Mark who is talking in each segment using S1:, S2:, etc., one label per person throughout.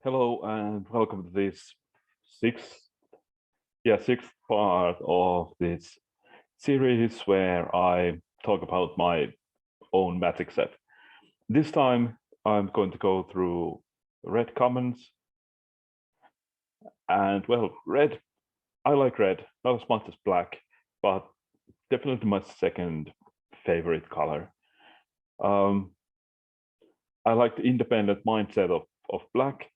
S1: Hello and welcome to this sixth, sixth part of this series where I talk about my own magic set. This time I'm going to go through red commons, and well, red, I like red, not as much as black, but definitely my second favorite color. Um, I like the independent mindset of black,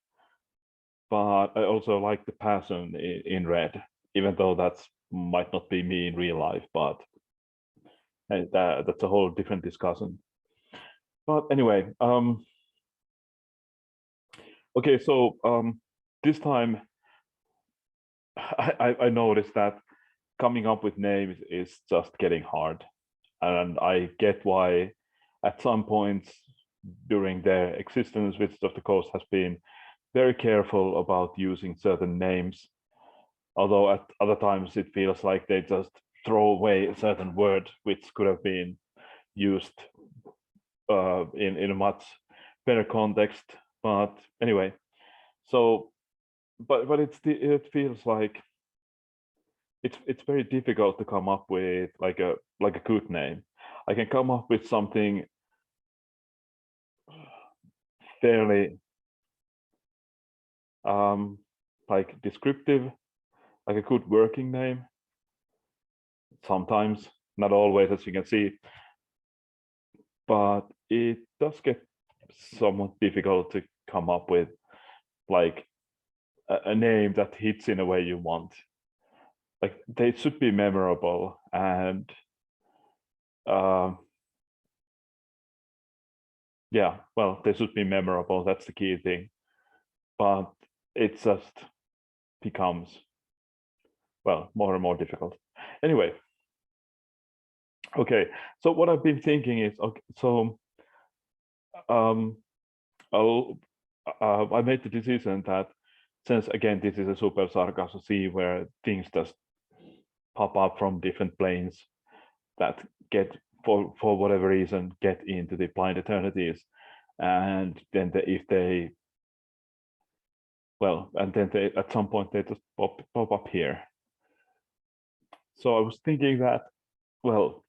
S1: but I also like the passion in red, even though that might not be me in real life, but that's a whole different discussion. But anyway, okay, so this time I noticed that coming up with names is just getting hard, and I get why at some points during their existence, Wizards of the Coast has been very careful about using certain names, although at other times it feels like they just throw away a certain word which could have been used in a much better context. But anyway, so but it feels like it's very difficult to come up with like a good name. I can come up with something fairly like descriptive, like a good working name. Sometimes, not always, as you can see, but it does get somewhat difficult to come up with like a name that hits in a way you want. Like they should be memorable and uh, yeah, well, they should be memorable. That's the key thing. But it just becomes, well, more and more difficult. Anyway, okay. So what I've been thinking is, okay, so um, I made the decision that since again this is a super sarcasm sea where things just pop up from different planes that get for whatever reason get into the blind eternities, and then if they well, and then they at some point they just pop up here. So I was thinking that, well,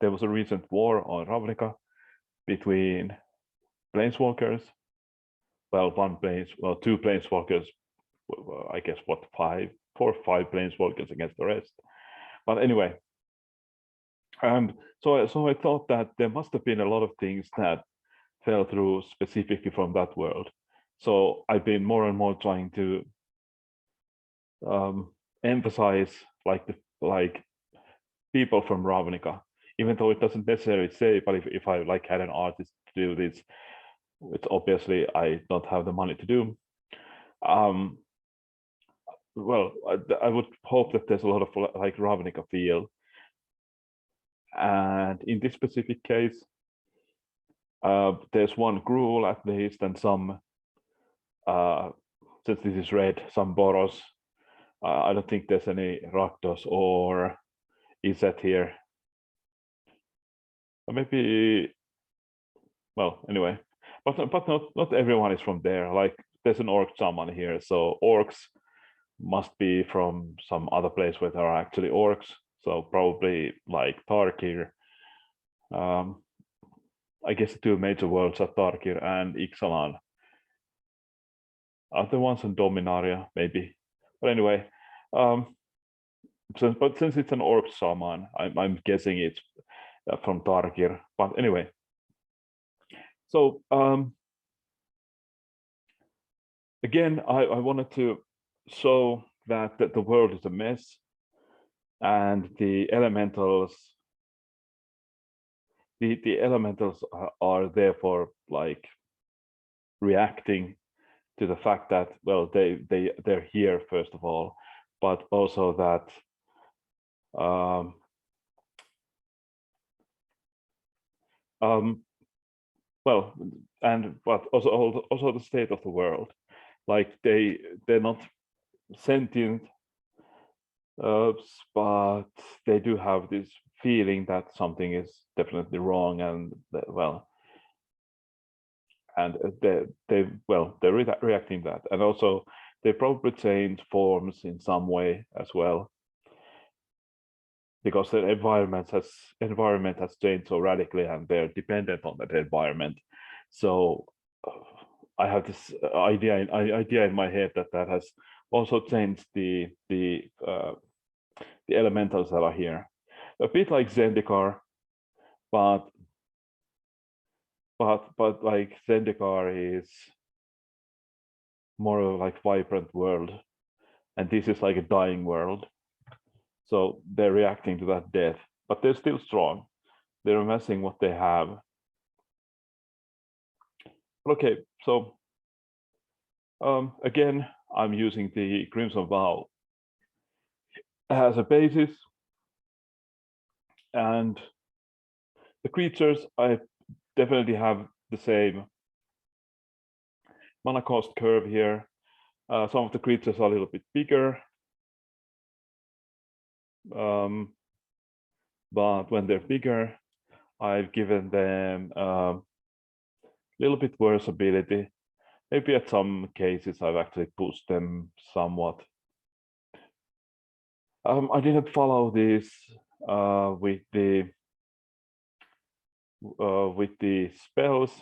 S1: there was a recent war on Ravnica between planeswalkers. Well, two planeswalkers. I guess what 4 or 5 planeswalkers against the rest. But anyway, and so I thought that there must have been a lot of things that fell through specifically from that world. So I've been more and more trying to emphasize like people from Ravnica, even though it doesn't necessarily say. But if I like had an artist to do this, which obviously I don't have the money to do, well, I would hope that there's a lot of like Ravnica feel. And in this specific case, there's one Gruul at least, and some, since this is red, some Boros. I don't think there's any Rakdos or Izzet here. Or maybe, well, anyway, but not everyone is from there. Like there's an orc shaman here, so orcs must be from some other place where there are actually orcs. So probably like Tarkir. I guess the two major worlds are Tarkir and Ixalan. Other ones in Dominaria, maybe. But anyway, since it's an orc shaman, I'm guessing it's from Tarkir. But anyway, so again, I wanted to show that the world is a mess, and the elementals are therefore like reacting to the fact that, well, they're here first of all, but also that well, and but also the state of the world, like they're not sentient, but they do have this feeling that something is definitely wrong, and well, and they're reacting that, and also they probably change forms in some way as well, because the environment has changed so radically, and they're dependent on that environment. So I have this idea in my head that has also changed the elementals that are here, a bit like Zendikar, but like Zendikar is more of like vibrant world, and this is like a dying world. So they're reacting to that death, but they're still strong. They're amassing what they have. Okay, so again, I'm using the Crimson Vow as a basis, and the creatures, I definitely have the same mana cost curve here. Some of the creatures are a little bit bigger, but when they're bigger, I've given them a little bit worse ability. Maybe at some cases I've actually pushed them somewhat. I didn't follow this with the spells,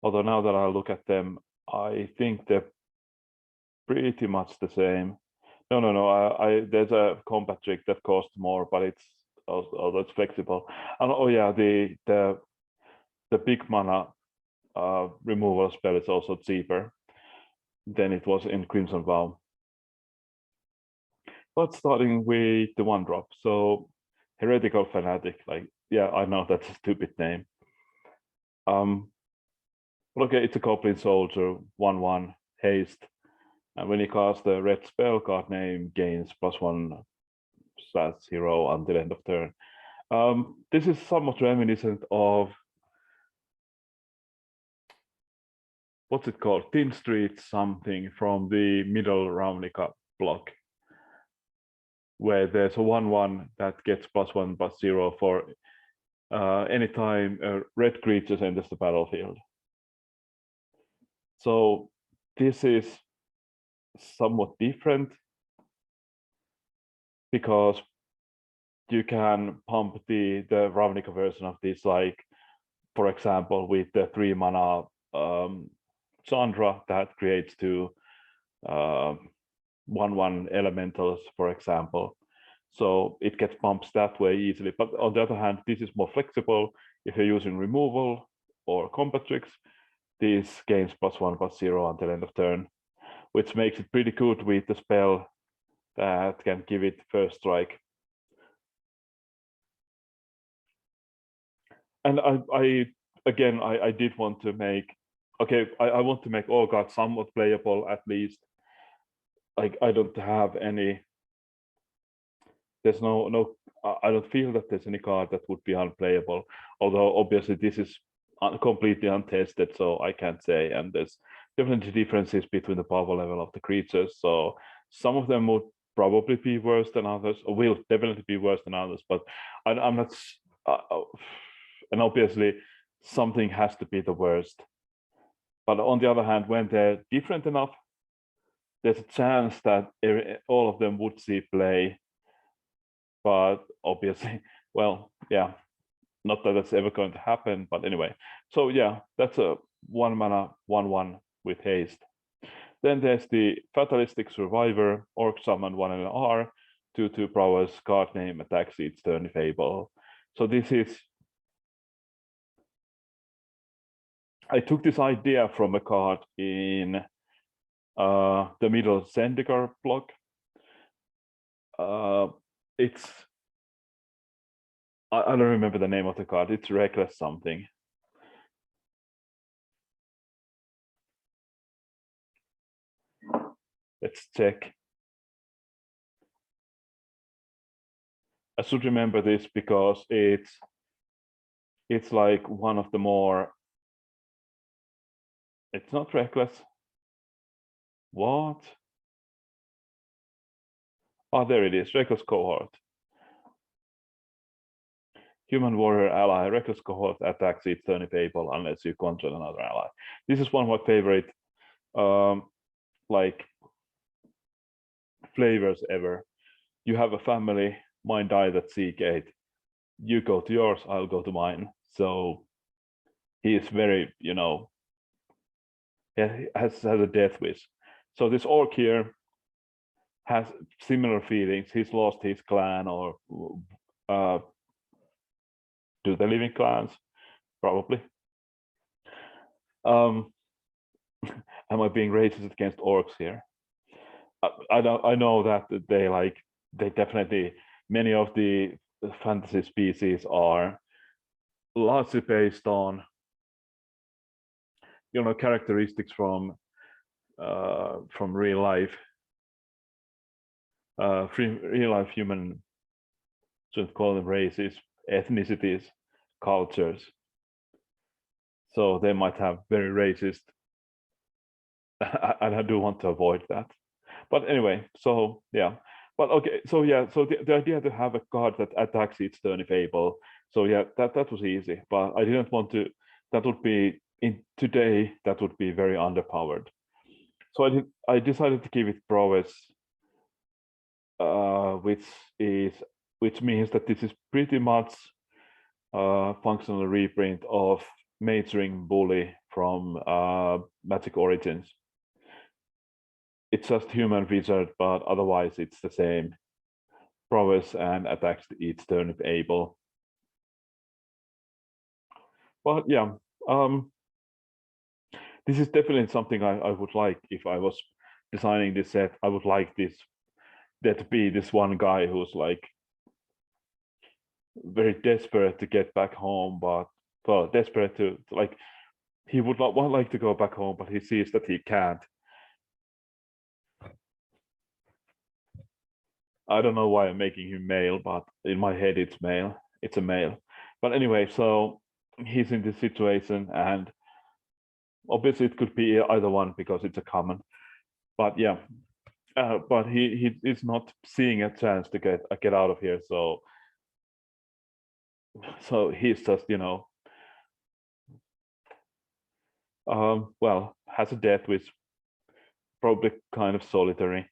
S1: although now that I look at them, I think they're pretty much the same. No. There's a combat trick that costs more, but it's that's flexible. And oh yeah, the big mana removal spell is also cheaper than it was in Crimson Vow. But starting with the 1-drop, so Heretical Fanatic, like, yeah, I know that's a stupid name. Okay, it's a Goblin Soldier, 1/1 haste, and when you cast the red spell, card name gains +1/0 until end of turn. This is somewhat reminiscent of, what's it called, Thin Street something from the Middle Ravnica block, where there's a 1/1 that gets +1/0 for anytime red creatures enters the battlefield. So this is somewhat different because you can pump the Ravnica version of this, like, for example, with the 3 mana Chandra that creates 2 1/1 elementals, for example. So it gets pumped that way easily. But on the other hand, this is more flexible. If you're using removal or combat tricks, this gains +1/0 until end of turn, which makes it pretty good with the spell that can give it first strike. And I did want to make, okay, I want to make all cards somewhat playable at least. Like, I don't have any, there's no I don't feel that there's any card that would be unplayable, although obviously this is completely untested, so I can't say, and there's definitely differences between the power level of the creatures, so some of them would probably be worse than others, or will definitely be worse than others, but I'm not, and obviously something has to be the worst. But on the other hand, when they're different enough, there's a chance that all of them would see play. But obviously, well, yeah, not that that's ever going to happen, but anyway. So yeah, that's a 1 mana 1/1 with haste. Then there's the Fatalistic Survivor, Orc Summon 1 LR, 2/2 prowess, card name, attacks each turn if able. So this is, I took this idea from a card in the middle Zendikar block. It's, I don't remember the name of the card. It's Reckless something. Let's check. I should remember this because it's like one of the more, it's not Reckless. What? Oh, there it is, Reckless Cohort. human warrior ally, reckless cohort attacks each turn if able, unless you control another ally. This is one of my favorite like flavors ever. You have a family, mine died at C8. You go to yours, I'll go to mine. So he is very, you know, has a death wish. So this orc here has similar feelings. He's lost his clan, or do they live in clans? Probably. Am I being racist against orcs here? I know that they definitely, many of the fantasy species are largely based on, you know, characteristics from real life, real life human, shouldn't call them races, ethnicities, cultures. So they might have very racist, and I do want to avoid that. But anyway, so yeah. But okay, so yeah, so the idea to have a card that attacks each turn if able. So yeah, that was easy, but I didn't want to. That would be in today. That would be very underpowered. So I decided to give it prowess, which means that this is pretty much functional reprint of Mage Ring Bully from Magic Origins. It's just human wizard, but otherwise it's the same. Prowess and attacks each turn if able. But yeah, this is definitely something I would like if I was designing this set. I would like there to be this one guy who's like very desperate to get back home, but well, desperate to like, he would not like to go back home, but he sees that he can't. I don't know why I'm making him male, but in my head it's male. It's a male. But anyway, so he's in this situation, and obviously it could be either one because it's a common. But yeah, but he is not seeing a chance to get out of here. So he's just, you know, well, has a death which probably kind of solitary.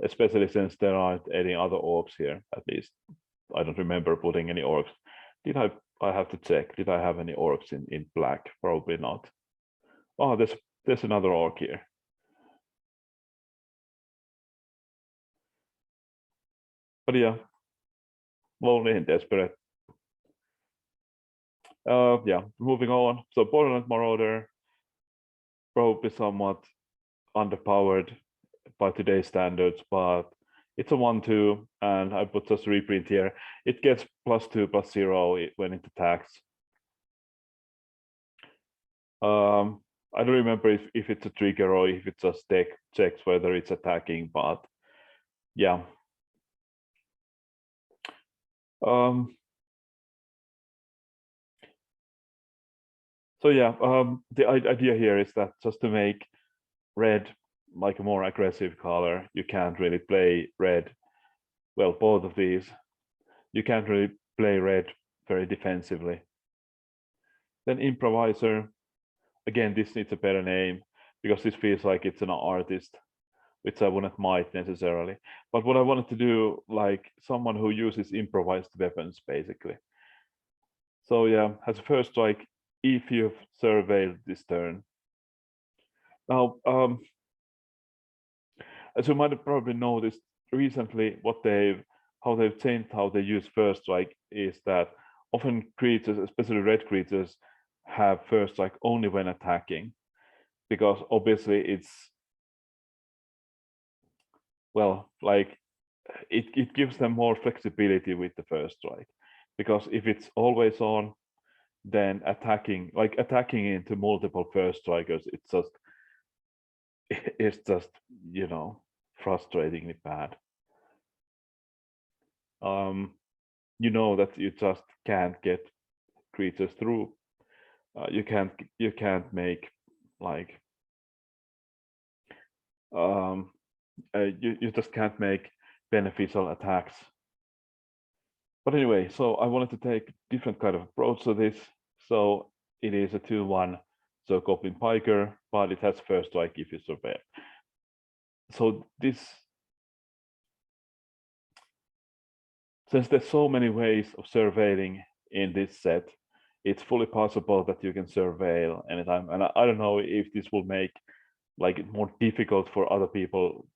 S1: Especially since there aren't any other orcs here. At least I don't remember putting any orcs. Did I have to check. Did I have any orcs in black? Probably not. Oh, there's another orc here. But yeah, lonely and desperate. Yeah, moving on. So Borderland Marauder, probably somewhat underpowered by today's standards, but it's a 1/2, and I put just reprint here. It gets +2/+0 when it attacks. I don't remember if it's a trigger or if it just checks whether it's attacking, but yeah. So yeah, the idea here is that just to make red like a more aggressive color, you can't really play red. Well, both of these, you can't really play red very defensively. Then Improviser, again, this needs a better name because this feels like it's an artist, which I wouldn't mind necessarily. But what I wanted to do, like someone who uses improvised weapons, basically. So yeah, as a first strike, if you've surveilled this turn. Now, as you might have probably noticed recently, how they've changed how they use first strike is that often creatures, especially red creatures, have first strike only when attacking, because obviously it's, well, like it gives them more flexibility with the first strike, because if it's always on, then attacking into multiple first strikers, it's just, you know, frustratingly bad. You know that you just can't get creatures through. You can't make like you just can't make beneficial attacks But anyway, so I wanted to take different kind of approach to this. So it is a 2/1, so Goblin Piker, but it has first strike if you survey. So this, since there's so many ways of surveilling in this set, it's fully possible that you can surveil anytime. And I don't know if this will make like it more difficult for other people.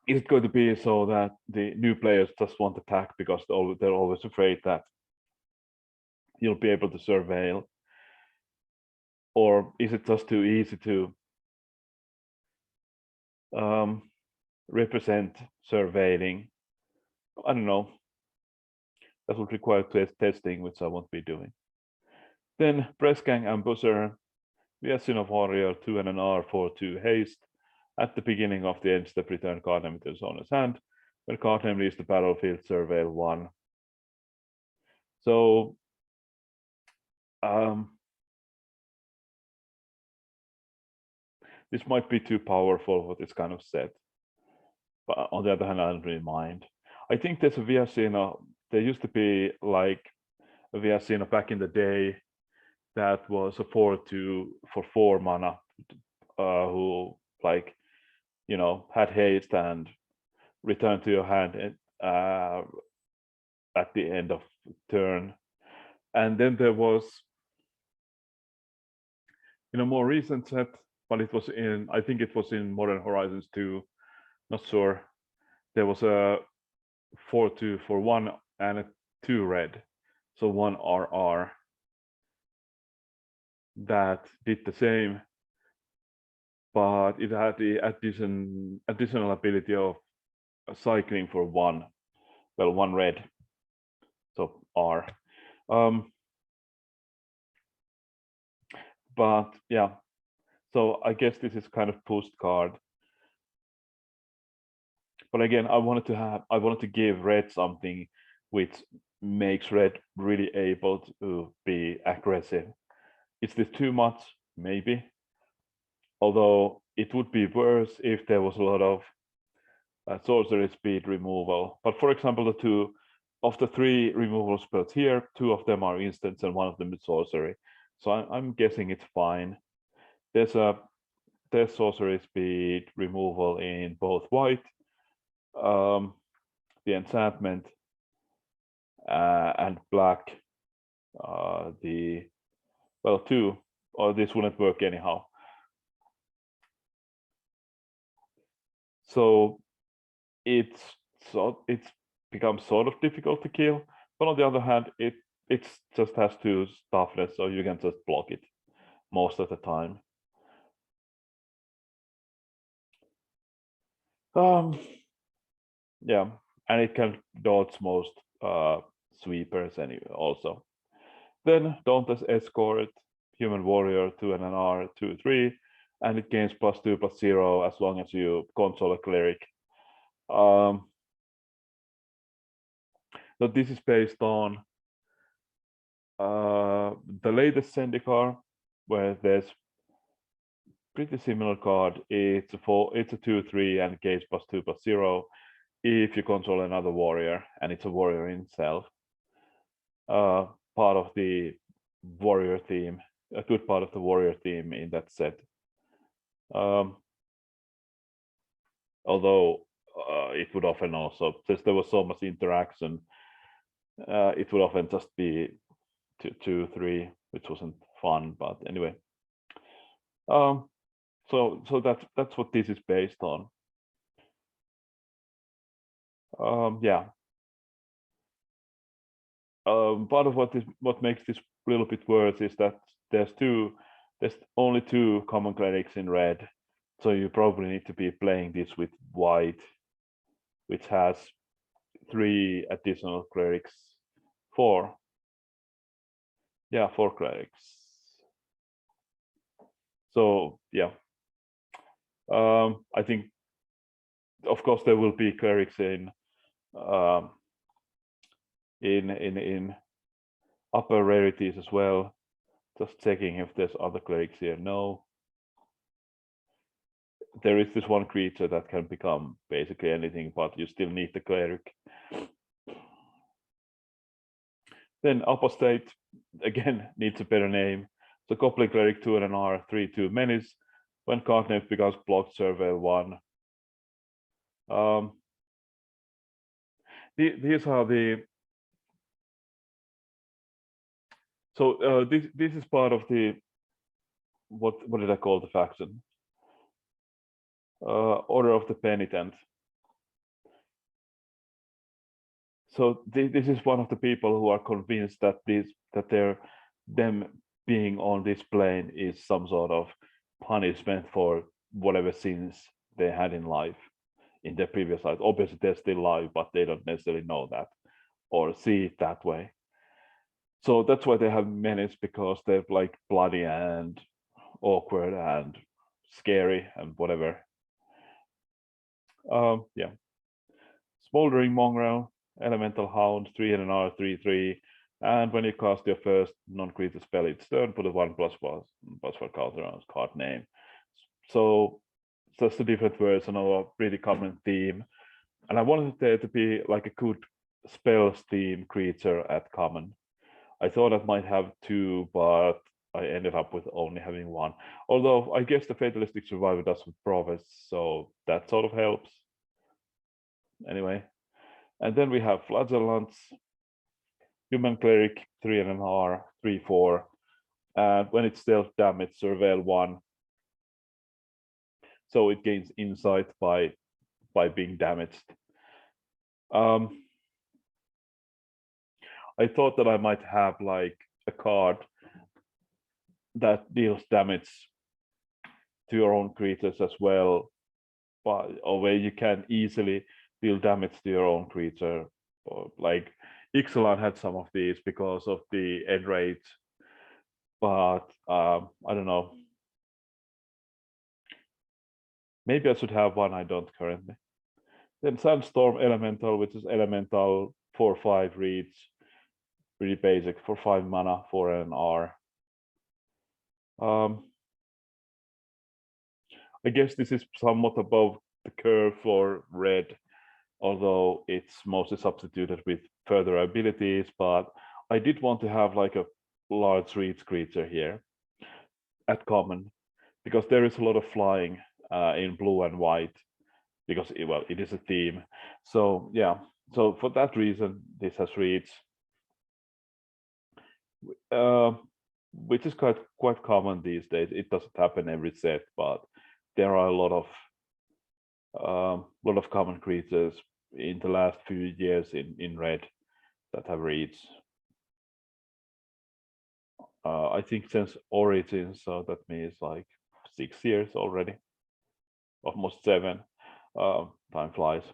S1: Is it going to be so that the new players just won't attack because they're always afraid that you'll be able to surveil? Or is it just too easy to represent surveilling? I don't know. That would require testing, which I won't be doing. Then Press Gang Ambusher, Viasina Warrior, 2 and an R for 2 haste. At the beginning of the end step, return card name to his owner's hand. When card name leaves the battlefield, surveil 1. So this might be too powerful for this kind of set. But on the other hand, I don't really mind. I think there's a Viasina. There used to be like a Viasina back in the day that was a 4/2 for 4 mana, who like, you know, had haste and return to your hand at the end of turn. And then there was, in a more recent set, but it was in, I think it was in Modern Horizons 2, not sure. There was a 4/2 for 1 and a 2 red, so 1 RR that did the same, but it had the additional ability of cycling for 1, well, 1 red, so R. But yeah, so I guess this is kind of post card. But again, I wanted to give red something which makes red really able to be aggressive. Is this too much? Maybe. Although it would be worse if there was a lot of sorcery speed removal. But for example, the 2 of the 3 removal spells here, 2 of them are instants and 1 of them is sorcery. So I'm guessing it's fine. There's sorcery speed removal in both white, the enchantment, and black. The, well, 2, or this wouldn't work anyhow. So it's becomes sort of difficult to kill, but on the other hand, it just has 2 toughness, so you can just block it most of the time. Yeah, and it can dodge most sweepers anyway also. Then Dante's Escort, Human Warrior, 2 and an R, 2/3, and it gains +2/+0 as long as you console a Cleric. So this is based on the latest Zendikar, where there's pretty similar card. It's a 2/3 and gains +2/+0 if you control another warrior, and it's a warrior in itself. Part of the warrior theme, a good part of the warrior theme in that set. Although it would often also, since there was so much interaction, it would often just be 2/3, which wasn't fun. But anyway, so that's what this is based on. Yeah. Part of what makes this a little bit worse is that there's only 2 common clerics in red, so you probably need to be playing this with white, which has 3 additional clerics. 4. Yeah, 4 clerics. So yeah, I think, of course, there will be clerics in upper rarities as well. Just checking if there's other clerics here. No. there is this one creature that can become basically anything, but you still need the Cleric. Then Apostate, again, needs a better name. So Goblin Cleric 2 and an R, 3/2 menace. When card name becomes blocked, surveil 1. These are the. So this is part of the what did I call the faction? Order of the Penitent. So this is one of the people who are convinced that them being on this plane is some sort of punishment for whatever sins they had in life, in their previous life. Obviously, they're still alive, but they don't necessarily know that or see it that way. So that's why they have menace, because they're like bloody and awkward and scary and whatever. Yeah. Smoldering Mongrel, Elemental Hound, 3 and an R, 3/3. And when you cast your first non-creature spell each turn, put a 1/1/+1 counter on its card name. So just a different version of a pretty common theme. And I wanted there to be like a good spells theme creature at common. I thought I might have 2, but I ended up with only having 1. Although I guess the Fatalistic Survivor does with Prophets, so that sort of helps. Anyway. And then we have Flagellus, Human Cleric, 3 and an R, 3/4. And when it's stealth damage, surveil 1. So it gains insight by being damaged. I thought that I might have like a card that deals damage to your own creatures as well, but or where you can easily deal damage to your own creature. Or like Ixalan had some of these because of the end rate, but I don't know. Maybe I should have one. I don't currently. Then Sunstorm Elemental, which is Elemental 4/5 reach, really basic, for 5 mana, 4 and an R. I guess this is somewhat above the curve for red, although it's mostly substituted with further abilities, but I did want to have like a large reach creature here at common, because there is a lot of flying in blue and white, because it is a theme. So yeah, so for that reason, this has reach, which is quite common these days. It doesn't happen every set, but there are a lot of common creatures in the last few years in red that have reach. I think since Origins, so that means like 6 years already, almost 7. Time flies.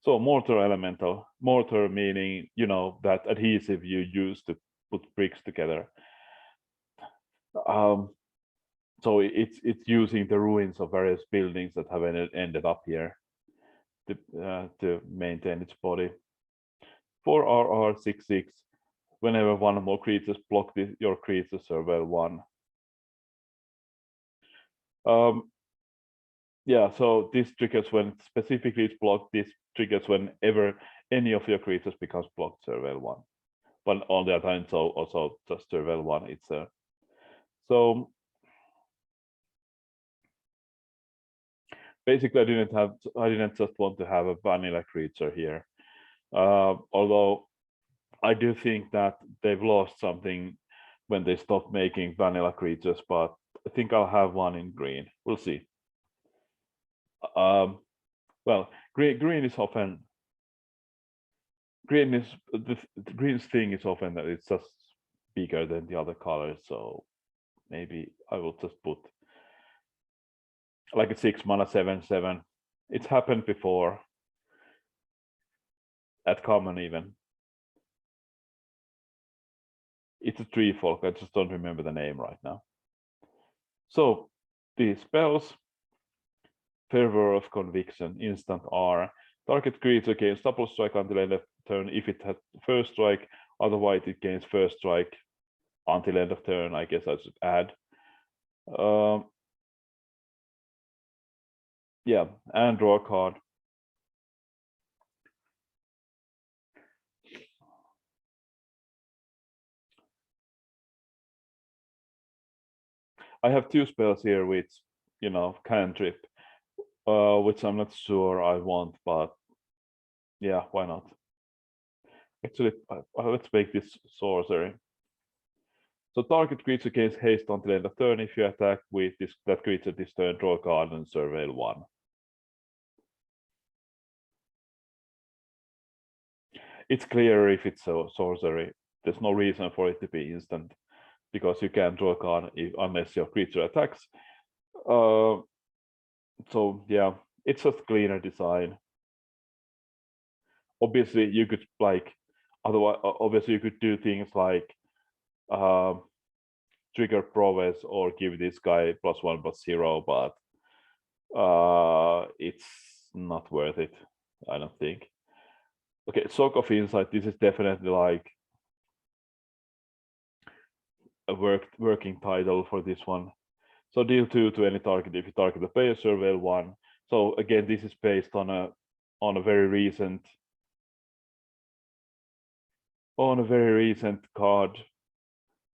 S1: So Mortar Elemental, mortar meaning, you know, that adhesive you use to put bricks together. So it's using the ruins of various buildings that have ended up here to maintain its body. 4/R 6/6. Whenever one or more creatures block your creature, surveil 1. Yeah, so this triggers when specifically it's blocked. This triggers whenever any of your creatures becomes blocked, surveil 1. But on the other hand, so also just surveil 1. It's so basically I didn't just want to have a vanilla creature here. Although I do think that they've lost something when they stopped making vanilla creatures, but I think I'll have one in green. We'll see. Well, green is often the green's thing is often that it's just bigger than the other colors. So maybe I will just put like a 6 mana 7/7. It's happened before at common even. It's a tree folk. I just don't remember the name right now. So the spells: Fervor of Conviction, instant R. Target creature gains double strike until end of turn if it had first strike. Otherwise, it gains first strike until end of turn. I guess I should add. Yeah, and draw a card. I have 2 spells here which, cantrip, which I'm not sure I want, but yeah, why not? Actually, let's make this sorcery. So target creature gains haste until end of turn. If you attack with that creature this turn, draw a card and surveil 1. It's clear if it's a sorcery. There's no reason for it to be instant, because you can't draw a card unless your creature attacks. So yeah, it's just cleaner design. Obviously, you could obviously you could do things like trigger prowess or give this guy +1/+0, but it's not worth it, I don't think. Okay, Sock of Insight. This is definitely like a working title for this one. So deal 2 to any target if you target the player, surveil 1. So again, this is based on a very recent card,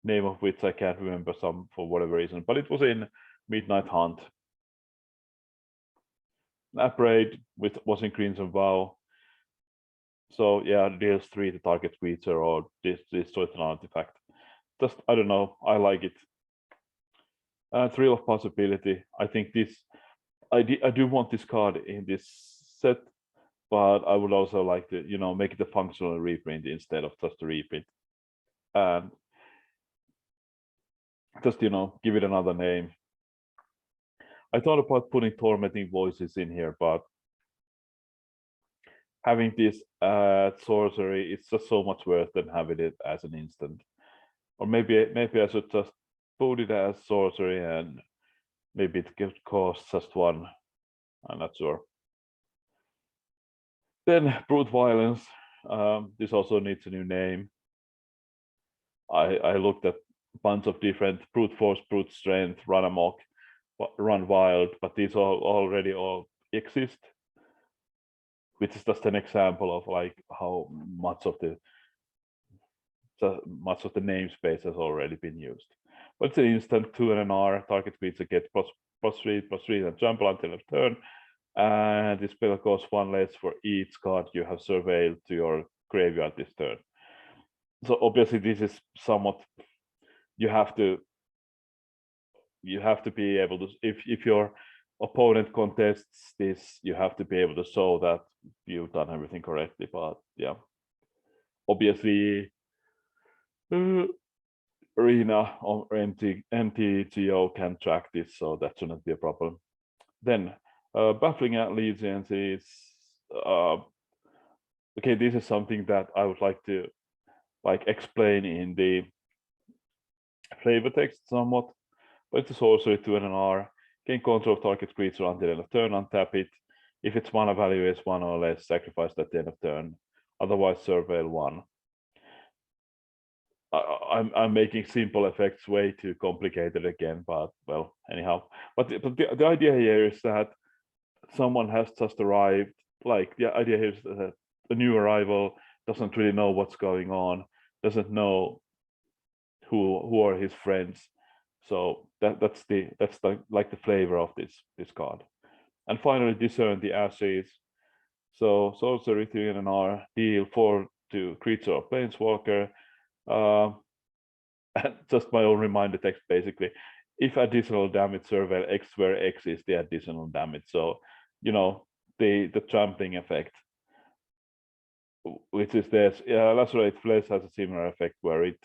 S1: name of which I can't remember for whatever reason, but it was in Midnight Hunt. Upgrade was in Crimson Vow. So yeah, deals 3 to target creature or destroys an artifact. Just, I don't know, I like it. Thrill of Possibility. I think I do want this card in this set, but I would also like to, make it a functional reprint instead of just a reprint. And just, give it another name. I thought about putting Tormenting Voices in here, but having this sorcery, it's just so much worse than having it as an instant. Or maybe I should just put it as sorcery and maybe it could cost just 1. I'm not sure. Then Brute Violence. This also needs a new name. I looked at a bunch of different Brute Force, Brute Strength, Run Amok, Run Wild, but these already all exist, which is just an example of like how much of the namespace has already been used. But it's an instant 2 and an R. Target creature gets +3/+3 and jump until of turn. And this spell costs 1 less for each card you have surveilled to your graveyard this turn. So obviously this is somewhat, you have to be able to, if your opponent contests this, you have to be able to show that you've done everything correctly. But yeah, obviously Arena or MTGO can track this, so that shouldn't be a problem. Then Baffling Allegiance is okay. This is something that I would like to explain in the flavor text somewhat. But it's a sorcery 2 and an R. Gain control of target creature until end of turn. Untap it. If its mana value is 1 or less, sacrifice at the end of turn. Otherwise, surveil 1. I'm making simple effects way too complicated again, but well, anyhow. But the idea here is that someone has just arrived. Like the idea here is that a new arrival doesn't really know what's going on, doesn't know who are his friends. So that's the flavor of this card. And finally, Discern the Ashes. So sorcery 3 and an R, deal 4 to creature or planeswalker. Just my own reminder text, basically. If additional damage, surveil X, where X is the additional damage. So, the trampling effect, which is this. Lacerate Flesh has a similar effect where it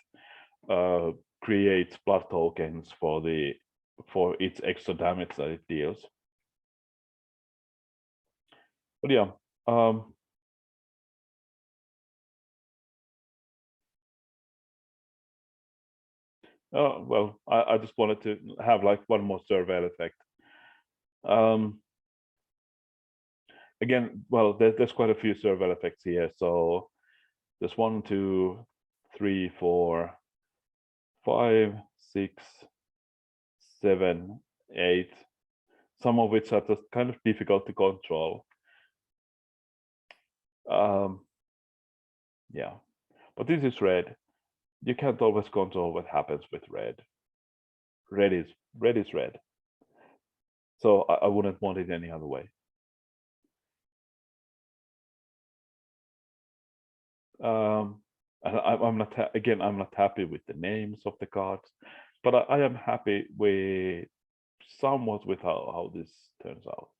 S1: creates blood tokens for its extra damage that it deals. But yeah, well, I just wanted to have like one more surveil effect. Again, well, there's quite a few surveil effects here. So there's 1, 2, 3, 4, 5, 6, 7, 8. some of which are just kind of difficult to control. Yeah, but this is red. You can't always control what happens with red. Red is red. So I wouldn't want it any other way. And I'm not I'm not happy with the names of the cards, but I am happy with somewhat with how this turns out.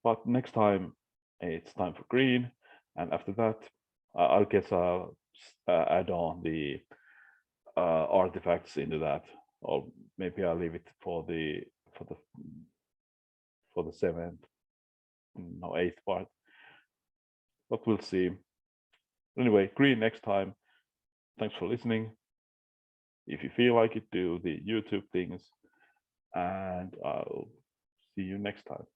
S1: But next time it's time for green, and after that I'll guess I'll add on the artifacts into that, or maybe I'll leave it for the seventh, no, eighth part. But we'll see. Anyway, green next time. Thanks for listening. If you feel like it, do the YouTube things, and I'll see you next time.